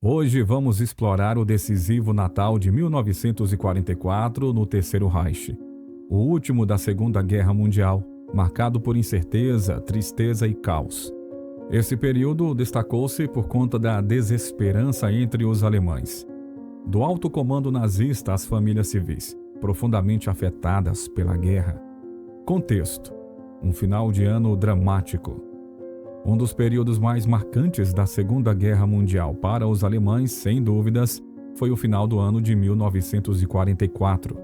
Hoje vamos explorar o decisivo Natal de 1944 no Terceiro Reich, o último da Segunda Guerra Mundial, marcado por incerteza, tristeza e caos. Esse período destacou-se por conta da desesperança entre os alemães. Do alto comando nazista às famílias civis, profundamente afetadas pela guerra. Contexto: um final de ano dramático. Um dos períodos mais marcantes da Segunda Guerra Mundial para os alemães, sem dúvidas, foi o final do ano de 1944.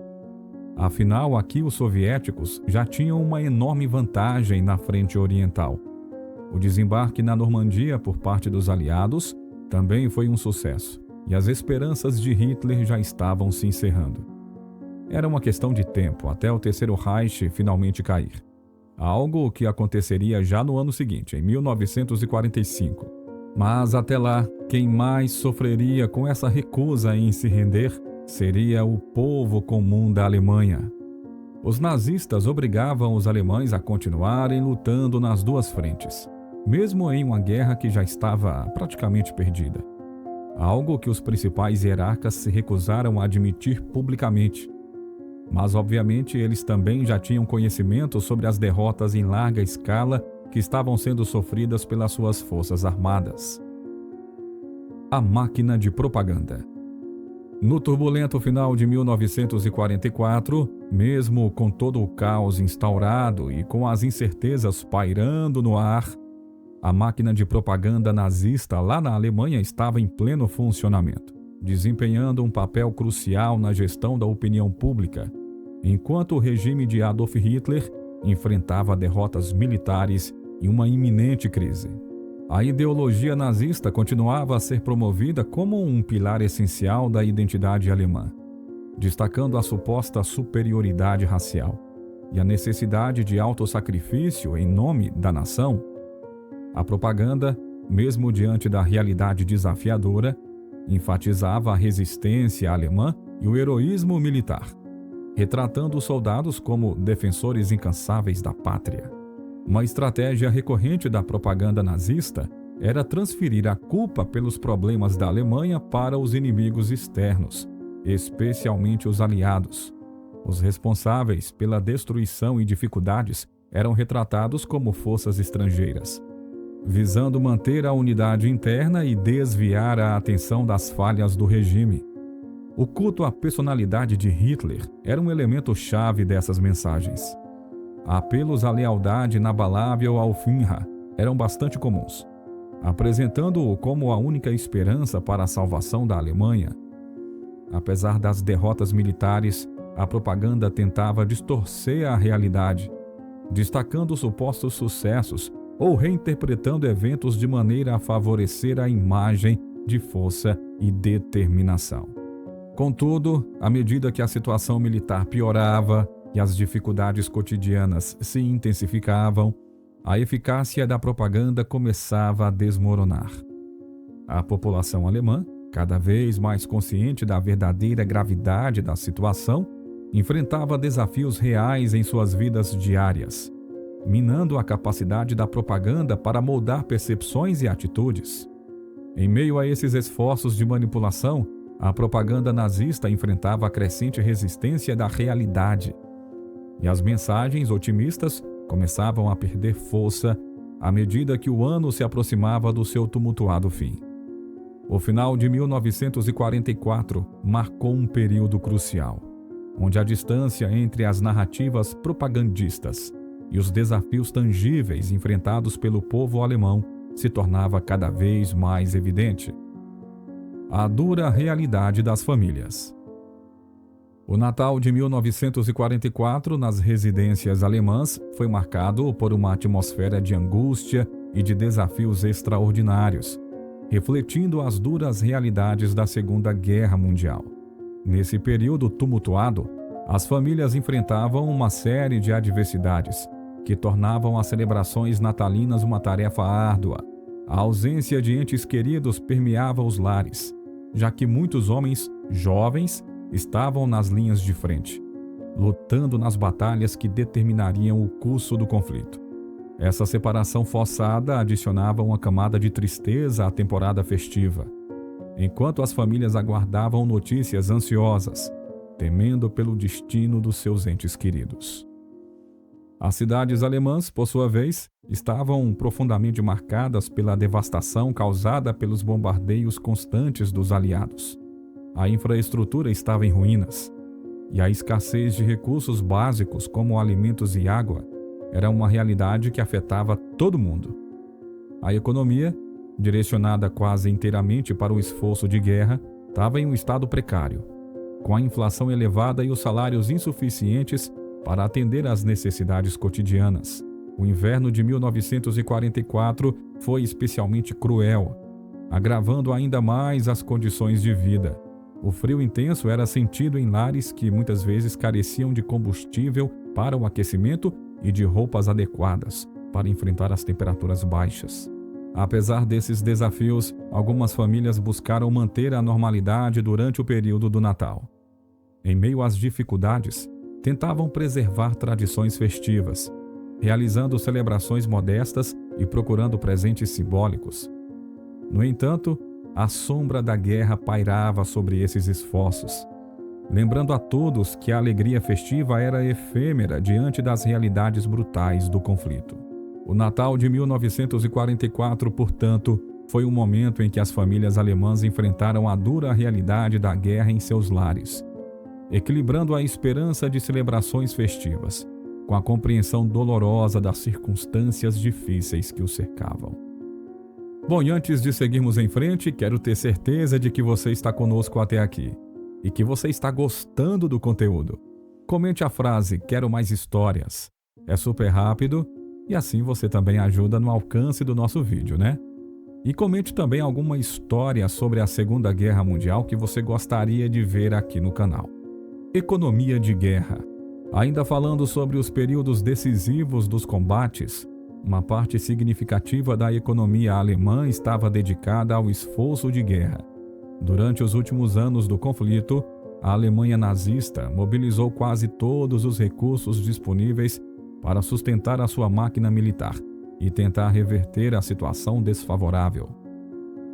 Afinal, aqui os soviéticos já tinham uma enorme vantagem na frente oriental. O desembarque na Normandia por parte dos aliados também foi um sucesso, e as esperanças de Hitler já estavam se encerrando. Era uma questão de tempo até o Terceiro Reich finalmente cair. Algo que aconteceria já no ano seguinte, em 1945. Mas até lá, quem mais sofreria com essa recusa em se render seria o povo comum da Alemanha. Os nazistas obrigavam os alemães a continuarem lutando nas duas frentes, mesmo em uma guerra que já estava praticamente perdida. Algo que os principais hierarcas se recusaram a admitir publicamente. Mas, obviamente, eles também já tinham conhecimento sobre as derrotas em larga escala que estavam sendo sofridas pelas suas forças armadas. A máquina de propaganda. No turbulento final de 1944, mesmo com todo o caos instaurado e com as incertezas pairando no ar, a máquina de propaganda nazista lá na Alemanha estava em pleno funcionamento, desempenhando um papel crucial na gestão da opinião pública, enquanto o regime de Adolf Hitler enfrentava derrotas militares e uma iminente crise. A ideologia nazista continuava a ser promovida como um pilar essencial da identidade alemã, destacando a suposta superioridade racial e a necessidade de autossacrifício em nome da nação. A propaganda, mesmo diante da realidade desafiadora, enfatizava a resistência alemã e o heroísmo militar, retratando os soldados como defensores incansáveis da pátria. Uma estratégia recorrente da propaganda nazista era transferir a culpa pelos problemas da Alemanha para os inimigos externos, especialmente os aliados. Os responsáveis pela destruição e dificuldades eram retratados como forças estrangeiras, visando manter a unidade interna e desviar a atenção das falhas do regime. O culto à personalidade de Hitler era um elemento chave dessas mensagens. Apelos à lealdade inabalável ao Führer eram bastante comuns, apresentando-o como a única esperança para a salvação da Alemanha. Apesar das derrotas militares, a propaganda tentava distorcer a realidade, destacando supostos sucessos ou reinterpretando eventos de maneira a favorecer a imagem de força e determinação. Contudo, à medida que a situação militar piorava e as dificuldades cotidianas se intensificavam, a eficácia da propaganda começava a desmoronar. A população alemã, cada vez mais consciente da verdadeira gravidade da situação, enfrentava desafios reais em suas vidas diárias, minando a capacidade da propaganda para moldar percepções e atitudes. Em meio a esses esforços de manipulação, a propaganda nazista enfrentava a crescente resistência da realidade, e as mensagens otimistas começavam a perder força à medida que o ano se aproximava do seu tumultuado fim. O final de 1944 marcou um período crucial, onde a distância entre as narrativas propagandistas e os desafios tangíveis enfrentados pelo povo alemão se tornava cada vez mais evidente. A dura realidade das famílias. O Natal de 1944 nas residências alemãs foi marcado por uma atmosfera de angústia e de desafios extraordinários, refletindo as duras realidades da Segunda Guerra Mundial. Nesse período tumultuado, as famílias enfrentavam uma série de adversidades que tornavam as celebrações natalinas uma tarefa árdua. A ausência de entes queridos permeava os lares, já que muitos homens jovens estavam nas linhas de frente, lutando nas batalhas que determinariam o curso do conflito. Essa separação forçada adicionava uma camada de tristeza à temporada festiva. enquanto as famílias aguardavam notícias ansiosas, temendo pelo destino dos seus entes queridos. As cidades alemãs, por sua vez, estavam profundamente marcadas pela devastação causada pelos bombardeios constantes dos aliados. A infraestrutura estava em ruínas, e a escassez de recursos básicos como alimentos e água era uma realidade que afetava todo mundo. A economia, direcionada quase inteiramente para o esforço de guerra, estava em um estado precário, com a inflação elevada e os salários insuficientes para atender às necessidades cotidianas. O inverno de 1944 foi especialmente cruel, agravando ainda mais as condições de vida. O frio intenso era sentido em lares que muitas vezes careciam de combustível para o aquecimento e de roupas adequadas para enfrentar as temperaturas baixas. Apesar desses desafios, algumas famílias buscaram manter a normalidade durante o período do Natal. Em meio às dificuldades, tentavam preservar tradições festivas, realizando celebrações modestas e procurando presentes simbólicos. No entanto, a sombra da guerra pairava sobre esses esforços, lembrando a todos que a alegria festiva era efêmera diante das realidades brutais do conflito. O Natal de 1944, portanto, foi um momento em que as famílias alemãs enfrentaram a dura realidade da guerra em seus lares, equilibrando a esperança de celebrações festivas com a compreensão dolorosa das circunstâncias difíceis que os cercavam. Bom, e antes de seguirmos em frente, quero ter certeza de que você está conosco até aqui e que você está gostando do conteúdo. Comente a frase "Quero mais histórias". É super rápido e assim você também ajuda no alcance do nosso vídeo, né? E comente também alguma história sobre a Segunda Guerra Mundial que você gostaria de ver aqui no canal. Economia de guerra. Ainda falando sobre os períodos decisivos dos combates, uma parte significativa da economia alemã estava dedicada ao esforço de guerra. Durante os últimos anos do conflito, a Alemanha nazista mobilizou quase todos os recursos disponíveis para sustentar a sua máquina militar e tentar reverter a situação desfavorável.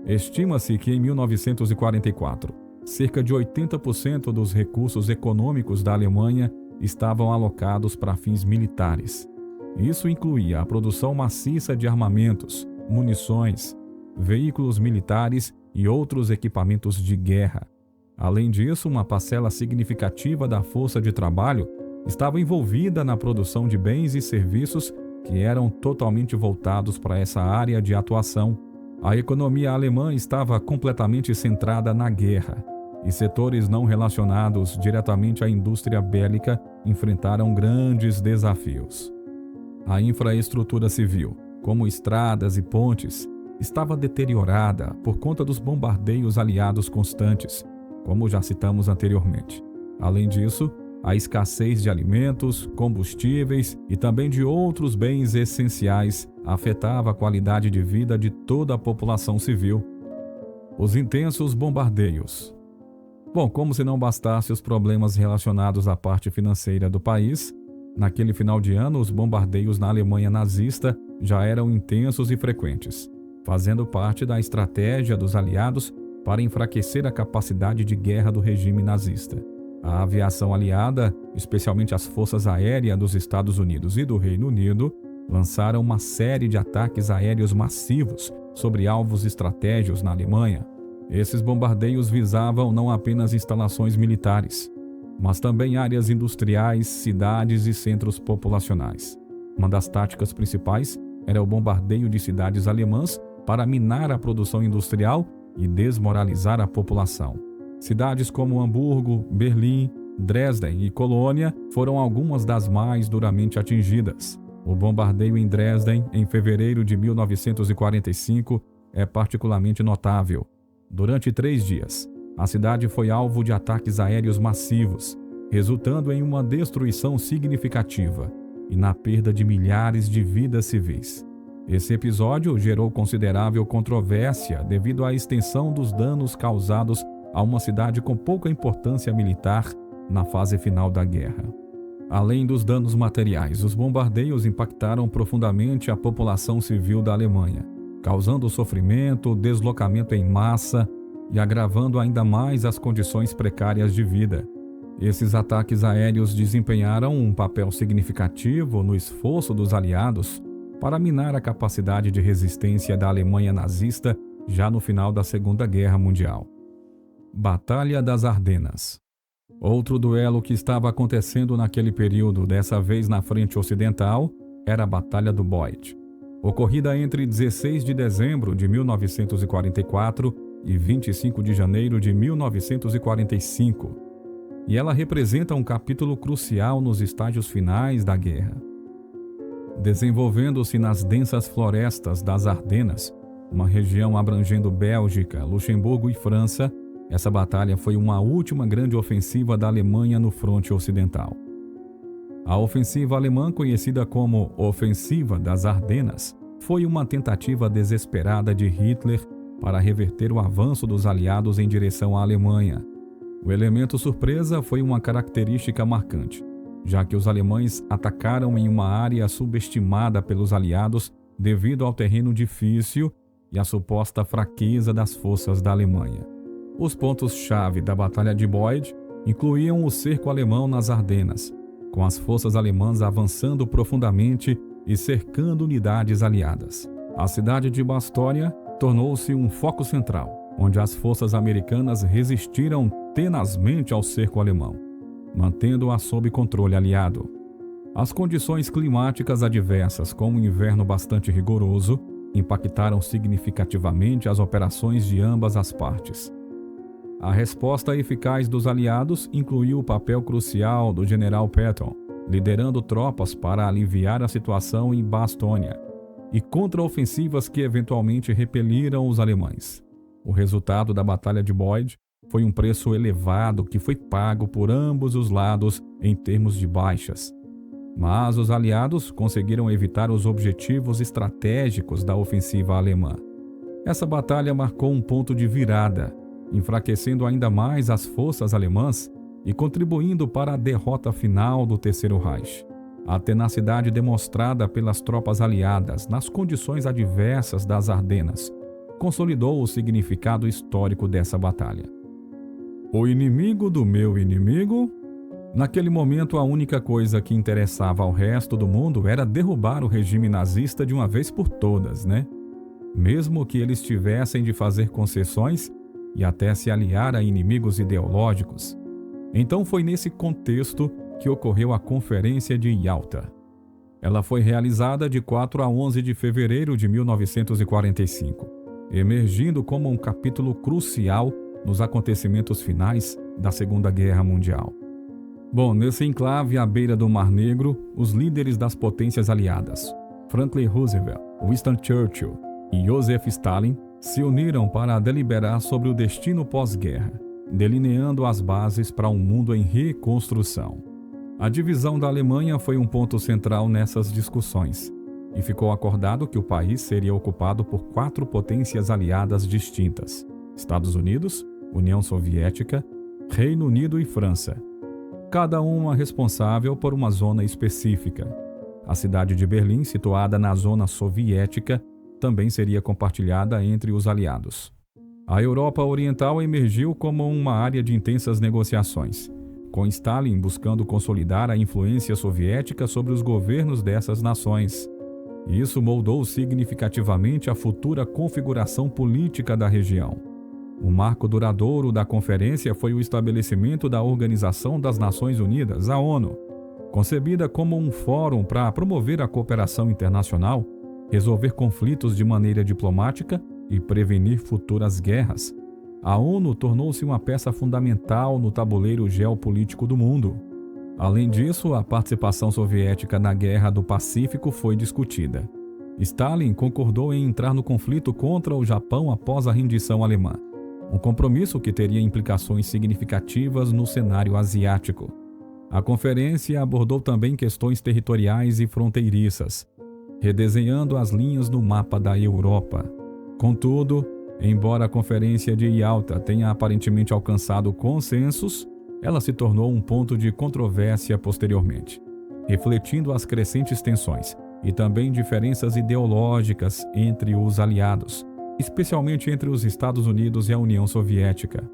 Estima-se que em 1944, cerca de 80% dos recursos econômicos da Alemanha estavam alocados para fins militares. Isso incluía a produção maciça de armamentos, munições, veículos militares e outros equipamentos de guerra. Além disso, uma parcela significativa da força de trabalho estava envolvida na produção de bens e serviços que eram totalmente voltados para essa área de atuação. A economia alemã estava completamente centrada na guerra, e setores não relacionados diretamente à indústria bélica enfrentaram grandes desafios. A infraestrutura civil, como estradas e pontes, estava deteriorada por conta dos bombardeios aliados constantes, como já citamos anteriormente. Além disso, a escassez de alimentos, combustíveis e também de outros bens essenciais afetava a qualidade de vida de toda a população civil. Os intensos bombardeios. Bom, como se não bastasse os problemas relacionados à parte financeira do país, naquele final de ano os bombardeios na Alemanha nazista já eram intensos e frequentes, fazendo parte da estratégia dos aliados para enfraquecer a capacidade de guerra do regime nazista. A aviação aliada, especialmente as forças aéreas dos Estados Unidos e do Reino Unido, lançaram uma série de ataques aéreos massivos sobre alvos estratégicos na Alemanha. Esses bombardeios visavam não apenas instalações militares, mas também áreas industriais, cidades e centros populacionais. Uma das táticas principais era o bombardeio de cidades alemãs para minar a produção industrial e desmoralizar a população. Cidades como Hamburgo, Berlim, Dresden e Colônia foram algumas das mais duramente atingidas. O bombardeio em Dresden, em fevereiro de 1945, é particularmente notável. Durante 3 dias, a cidade foi alvo de ataques aéreos massivos, resultando em uma destruição significativa e na perda de milhares de vidas civis. Esse episódio gerou considerável controvérsia devido à extensão dos danos causados a uma cidade com pouca importância militar na fase final da guerra. Além dos danos materiais, os bombardeios impactaram profundamente a população civil da Alemanha, causando sofrimento, deslocamento em massa e agravando ainda mais as condições precárias de vida. Esses ataques aéreos desempenharam um papel significativo no esforço dos aliados para minar a capacidade de resistência da Alemanha nazista já no final da Segunda Guerra Mundial. Batalha das Ardenas. Outro duelo que estava acontecendo naquele período, dessa vez na frente ocidental, era a Batalha do Boyd, ocorrida entre 16 de dezembro de 1944 e 25 de janeiro de 1945, e ela representa um capítulo crucial nos estágios finais da guerra. Desenvolvendo-se nas densas florestas das Ardenas, uma região abrangendo Bélgica, Luxemburgo e França, essa batalha foi uma última grande ofensiva da Alemanha no fronte ocidental. A ofensiva alemã, conhecida como Ofensiva das Ardenas, foi uma tentativa desesperada de Hitler para reverter o avanço dos aliados em direção à Alemanha. O elemento surpresa foi uma característica marcante, já que os alemães atacaram em uma área subestimada pelos aliados devido ao terreno difícil e à suposta fraqueza das forças da Alemanha. Os pontos-chave da Batalha de Boyd incluíam o cerco alemão nas Ardenas, com as forças alemãs avançando profundamente e cercando unidades aliadas. A cidade de Bastónia tornou-se um foco central, onde as forças americanas resistiram tenazmente ao cerco alemão, mantendo-a sob controle aliado. As condições climáticas adversas, com um inverno bastante rigoroso, impactaram significativamente as operações de ambas as partes. A resposta eficaz dos aliados incluiu o papel crucial do general Patton, liderando tropas para aliviar a situação em Bastónia, e contraofensivas que eventualmente repeliram os alemães. O resultado da Batalha de Boyd foi um preço elevado que foi pago por ambos os lados em termos de baixas. Mas os aliados conseguiram evitar os objetivos estratégicos da ofensiva alemã. Essa batalha marcou um ponto de virada, enfraquecendo ainda mais as forças alemãs e contribuindo para a derrota final do Terceiro Reich. A tenacidade demonstrada pelas tropas aliadas nas condições adversas das Ardenas consolidou o significado histórico dessa batalha. O inimigo do meu inimigo? Naquele momento, a única coisa que interessava ao resto do mundo era derrubar o regime nazista de uma vez por todas, né? Mesmo que eles tivessem de fazer concessões e até se aliar a inimigos ideológicos. Então foi nesse contexto que ocorreu a Conferência de Yalta. Ela foi realizada de 4 a 11 de fevereiro de 1945, emergindo como um capítulo crucial nos acontecimentos finais da Segunda Guerra Mundial. Bom, nesse enclave à beira do Mar Negro, os líderes das potências aliadas, Franklin Roosevelt, Winston Churchill e Joseph Stalin, se uniram para deliberar sobre o destino pós-guerra, delineando as bases para um mundo em reconstrução. A divisão da Alemanha foi um ponto central nessas discussões, e ficou acordado que o país seria ocupado por 4 potências aliadas distintas: Estados Unidos, União Soviética, Reino Unido e França, cada uma responsável por uma zona específica. A cidade de Berlim, situada na zona soviética, também seria compartilhada entre os aliados. A Europa Oriental emergiu como uma área de intensas negociações, com Stalin buscando consolidar a influência soviética sobre os governos dessas nações. Isso moldou significativamente a futura configuração política da região. O marco duradouro da conferência foi o estabelecimento da Organização das Nações Unidas, a ONU, concebida como um fórum para promover a cooperação internacional, resolver conflitos de maneira diplomática e prevenir futuras guerras. A ONU tornou-se uma peça fundamental no tabuleiro geopolítico do mundo. Além disso, a participação soviética na Guerra do Pacífico foi discutida. Stalin concordou em entrar no conflito contra o Japão após a rendição alemã, um compromisso que teria implicações significativas no cenário asiático. A conferência abordou também questões territoriais e fronteiriças, redesenhando as linhas no mapa da Europa. Contudo, embora a Conferência de Yalta tenha aparentemente alcançado consensos, ela se tornou um ponto de controvérsia posteriormente, refletindo as crescentes tensões e também diferenças ideológicas entre os aliados, especialmente entre os Estados Unidos e a União Soviética.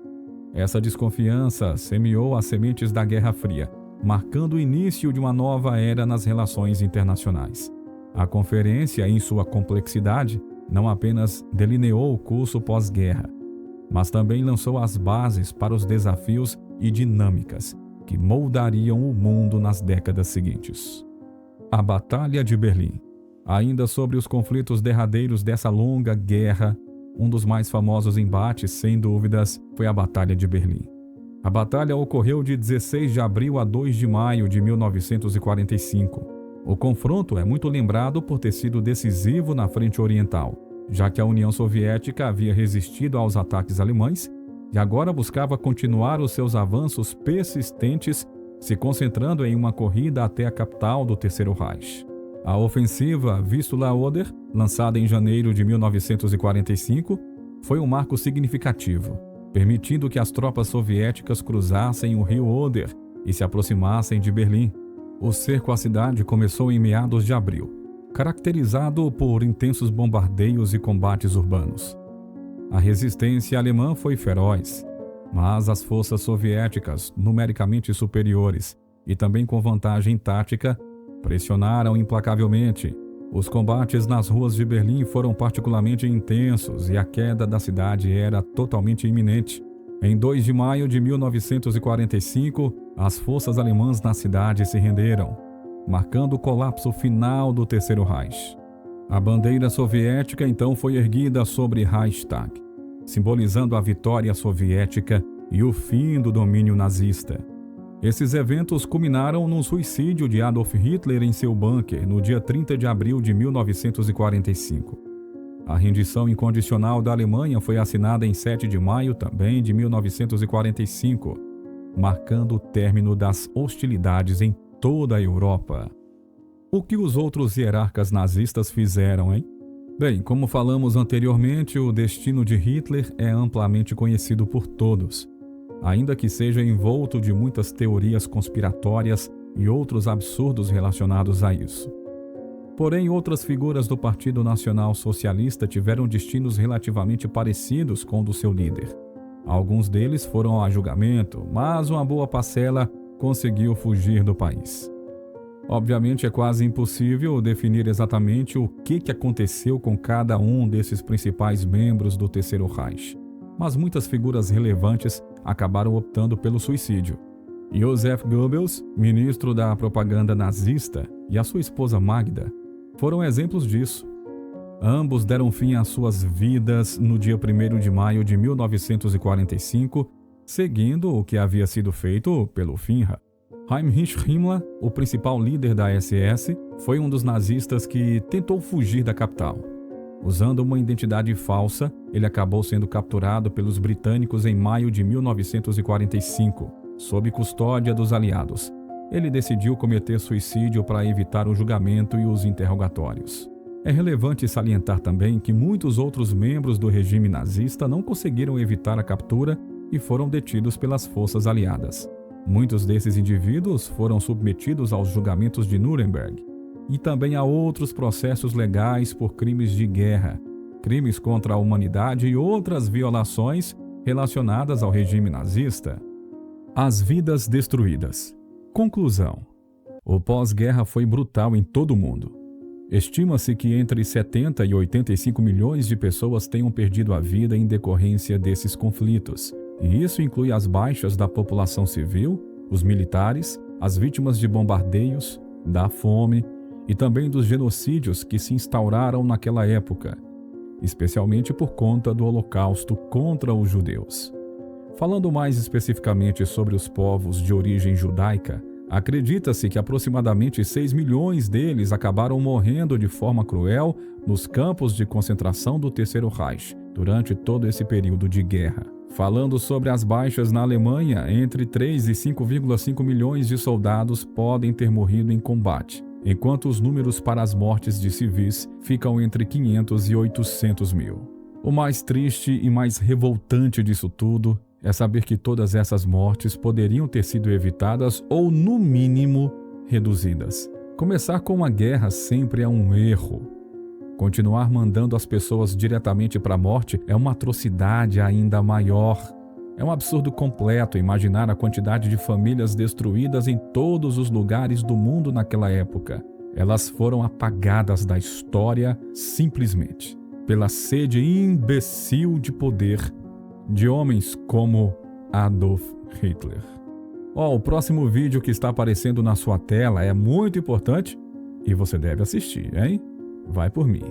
Essa desconfiança semeou as sementes da Guerra Fria, marcando o início de uma nova era nas relações internacionais. A conferência, em sua complexidade, não apenas delineou o curso pós-guerra, mas também lançou as bases para os desafios e dinâmicas que moldariam o mundo nas décadas seguintes. A Batalha de Berlim. Ainda sobre os conflitos derradeiros dessa longa guerra, um dos mais famosos embates, sem dúvidas, foi a Batalha de Berlim. A batalha ocorreu de 16 de abril a 2 de maio de 1945. O confronto é muito lembrado por ter sido decisivo na frente oriental, já que a União Soviética havia resistido aos ataques alemães e agora buscava continuar os seus avanços persistentes, se concentrando em uma corrida até a capital do Terceiro Reich. A ofensiva Vistula-Oder, lançada em janeiro de 1945, foi um marco significativo, permitindo que as tropas soviéticas cruzassem o rio Oder e se aproximassem de Berlim. O cerco à cidade começou em meados de abril, caracterizado por intensos bombardeios e combates urbanos. A resistência alemã foi feroz, mas as forças soviéticas, numericamente superiores e também com vantagem tática, pressionaram implacavelmente. Os combates nas ruas de Berlim foram particularmente intensos e a queda da cidade era totalmente iminente. Em 2 de maio de 1945, as forças alemãs na cidade se renderam, marcando o colapso final do Terceiro Reich. A bandeira soviética então foi erguida sobre Reichstag, simbolizando a vitória soviética e o fim do domínio nazista. Esses eventos culminaram no suicídio de Adolf Hitler em seu bunker no dia 30 de abril de 1945. A rendição incondicional da Alemanha foi assinada em 7 de maio também de 1945, marcando o término das hostilidades em toda a Europa. O que os outros hierarcas nazistas fizeram, hein? Bem, como falamos anteriormente, o destino de Hitler é amplamente conhecido por todos, ainda que seja envolto de muitas teorias conspiratórias e outros absurdos relacionados a isso. Porém, outras figuras do Partido Nacional Socialista tiveram destinos relativamente parecidos com o do seu líder. Alguns deles foram a julgamento, mas uma boa parcela conseguiu fugir do país. Obviamente, é quase impossível definir exatamente o que aconteceu com cada um desses principais membros do Terceiro Reich, mas muitas figuras relevantes acabaram optando pelo suicídio. Joseph Goebbels, ministro da propaganda nazista, e a sua esposa Magda foram exemplos disso. Ambos deram fim às suas vidas no dia 1º de maio de 1945, seguindo o que havia sido feito pelo Führer. Heinrich Himmler, o principal líder da SS, foi um dos nazistas que tentou fugir da capital. Usando uma identidade falsa, ele acabou sendo capturado pelos britânicos em maio de 1945, sob custódia dos aliados. Ele decidiu cometer suicídio para evitar o julgamento e os interrogatórios. É relevante salientar também que muitos outros membros do regime nazista não conseguiram evitar a captura e foram detidos pelas forças aliadas. Muitos desses indivíduos foram submetidos aos julgamentos de Nuremberg e também a outros processos legais por crimes de guerra, crimes contra a humanidade e outras violações relacionadas ao regime nazista. As vidas destruídas. Conclusão: o pós-guerra foi brutal em todo o mundo. Estima-se que entre 70 e 85 milhões de pessoas tenham perdido a vida em decorrência desses conflitos, e isso inclui as baixas da população civil, os militares, as vítimas de bombardeios, da fome e também dos genocídios que se instauraram naquela época, especialmente por conta do Holocausto contra os judeus. Falando mais especificamente sobre os povos de origem judaica, acredita-se que aproximadamente 6 milhões deles acabaram morrendo de forma cruel nos campos de concentração do Terceiro Reich durante todo esse período de guerra. Falando sobre as baixas na Alemanha, entre 3 e 5,5 milhões de soldados podem ter morrido em combate, enquanto os números para as mortes de civis ficam entre 500 e 800 mil. O mais triste e mais revoltante disso tudo é saber que todas essas mortes poderiam ter sido evitadas ou, no mínimo, reduzidas. Começar com uma guerra sempre é um erro. Continuar mandando as pessoas diretamente para a morte é uma atrocidade ainda maior. É um absurdo completo imaginar a quantidade de famílias destruídas em todos os lugares do mundo naquela época. Elas foram apagadas da história simplesmente pela sede imbecil de poder de homens como Adolf Hitler. O próximo vídeo que está aparecendo na sua tela é muito importante e você deve assistir, hein? Vai por mim.